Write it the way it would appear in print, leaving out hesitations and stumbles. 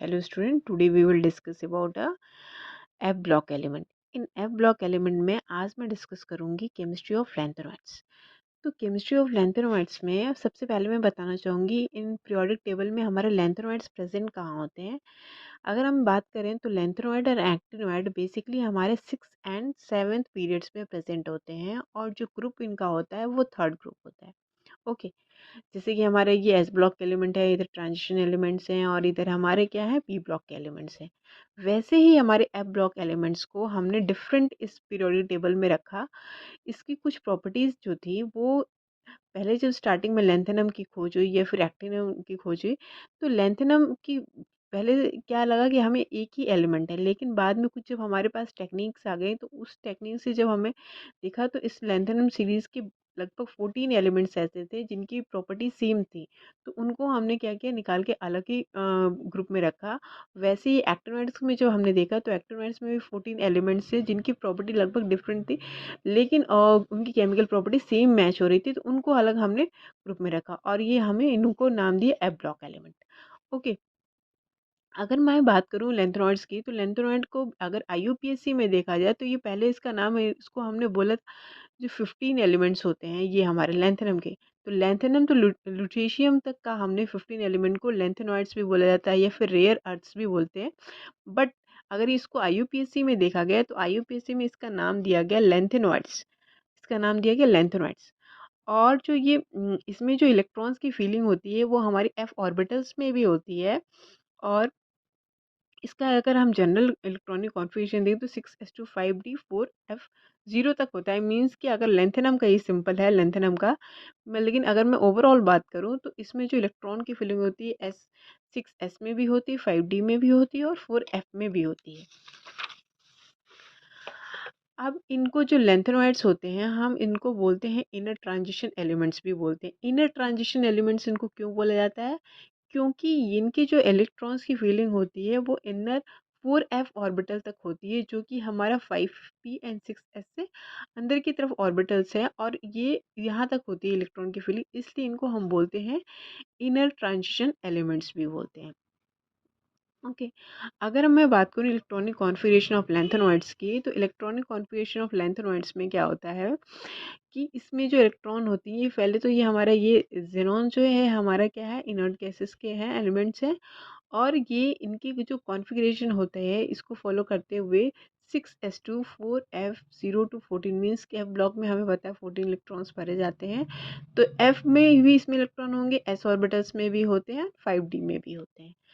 Hello student, today we will discuss about a F block element. In F block element में आज मैं discuss करूंगी chemistry of lanthanoids. तो chemistry of lanthanoids में सबसे पहले मैं बताना चाहूँगी इन पीरियोडिक टेबल में हमारे लैंथेनॉइड्स प्रेजेंट कहाँ होते हैं। अगर हम बात करें तो लैंथेनॉइड और एक्टिनॉइड बेसिकली हमारे 6th and 7th पीरियड्स में प्रेजेंट होते हैं और जो ग्रुप इनका होता है वो थर्ड ग्रुप होता है। ओके, जैसे कि हमारे ये एस ब्लॉक के एलिमेंट है, इधर ट्रांजिशन एलिमेंट्स हैं और इधर हमारे क्या है पी ब्लॉक के एलिमेंट्स हैं। वैसे ही हमारे एफ ब्लॉक एलिमेंट्स को हमने डिफरेंट इस पीरियोडिक टेबल में रखा। इसकी कुछ प्रॉपर्टीज़ जो थी वो पहले जब स्टार्टिंग में लेंथेनम की खोज हुई या फिर एक्टिनम की खोज हुई, तो लेंथेनम की पहले क्या लगा कि हमें एक ही एलिमेंट है, लेकिन बाद में कुछ जब हमारे पास टेक्निक्स आ गई तो उस टेक्निक से जब हमें देखा तो इस लेंथेनम सीरीज़ के लगभग 14 एलिमेंट्स ऐसे थे जिनकी प्रॉपर्टी सेम थी। तो उनको हमने क्या किया, निकाल के अलग ही ग्रुप में रखा। वैसे ही एक्टिनोइड्स में जब हमने देखा तो एक्टिनोइड्स में भी 14 एलिमेंट्स थे जिनकी प्रॉपर्टी लगभग डिफरेंट थी, लेकिन उनकी केमिकल प्रॉपर्टी सेम मैच हो रही थी, तो उनको अलग हमने ग्रुप में रखा और ये हमें इनको नाम दिया एफ ब्लॉक एलिमेंट। ओके, अगर मैं बात करूँ लेंथेनॉइड्स की, तो लेंथेनॉइड को अगर आईयूपीएसी में देखा जाए तो ये पहले इसका नाम है, इसको हमने बोला जो 15 एलिमेंट्स होते हैं ये हमारे लेंथेनम के। तो लेंथेनम तो लुटेशियम तक का हमने 15 एलिमेंट को लेंथेनॉइड्स भी बोला जाता है या फिर रेयर अर्थ्स भी बोलते हैं। बट अगर इसको आईयूपीएसी में देखा गया तो आईयूपीएसी में इसका नाम दिया गया लेंथेनॉइड्स। इसका नाम दिया गया लेंथेनॉइड्स। और जो ये इसमें जो इलेक्ट्रॉन्स की फीलिंग होती है वो हमारी एफ ऑर्बिटल्स में भी होती है। और इसका अगर हम जनरल इलेक्ट्रॉनिक कॉन्फ़िगरेशन देखें तो 6s2 5d 4f 0 तक होता है। मीन्स कि अगर लेंथेनम का ये सिंपल है लेंथेनम का मैं, लेकिन अगर मैं ओवरऑल बात करूँ तो इसमें जो इलेक्ट्रॉन की फिलिंग होती है एस 6s में भी होती है, 5d में भी होती है और 4f में भी होती है। अब इनको जो लेंथेनॉइड्स होते हैं हम इनको बोलते हैं इनर ट्रांजिशन एलिमेंट्स भी बोलते हैं। इनर ट्रांजिशन एलिमेंट्स इनको क्यों बोला जाता है, क्योंकि इनके जो इलेक्ट्रॉन्स की फीलिंग होती है वो इनर 4f ऑर्बिटल तक होती है, जो कि हमारा 5p and 6s से अंदर की तरफ ऑर्बिटल्स है और ये यहाँ तक होती है इलेक्ट्रॉन की फीलिंग, इसलिए इनको हम बोलते हैं इनर ट्रांजिशन एलिमेंट्स भी बोलते हैं। ओके, अगर मैं बात करूँ इलेक्ट्रॉनिक कॉन्फ़िगरेशन ऑफ लैंथेनॉइड्स की, तो इलेक्ट्रॉनिक कॉन्फ़िगरेशन ऑफ लैंथेनॉइड्स में क्या होता है कि इसमें जो इलेक्ट्रॉन होती है पहले तो ये हमारा ये ज़ेनॉन जो है हमारा क्या है इनर्ट गैसेस के हैं एलिमेंट्स हैं। और ये इनकी जो कॉन्फ़िगरेशन होता है इसको फॉलो करते हुए 6s2 4f 0 to 14 मीन्स कि एफ ब्लॉक में हमें पता है 14 इलेक्ट्रॉन्स भरे जाते हैं। तो एफ में भी इसमें इलेक्ट्रॉन होंगे, एस ऑर्बिटल्स में भी होते हैं, 5d में भी होते हैं।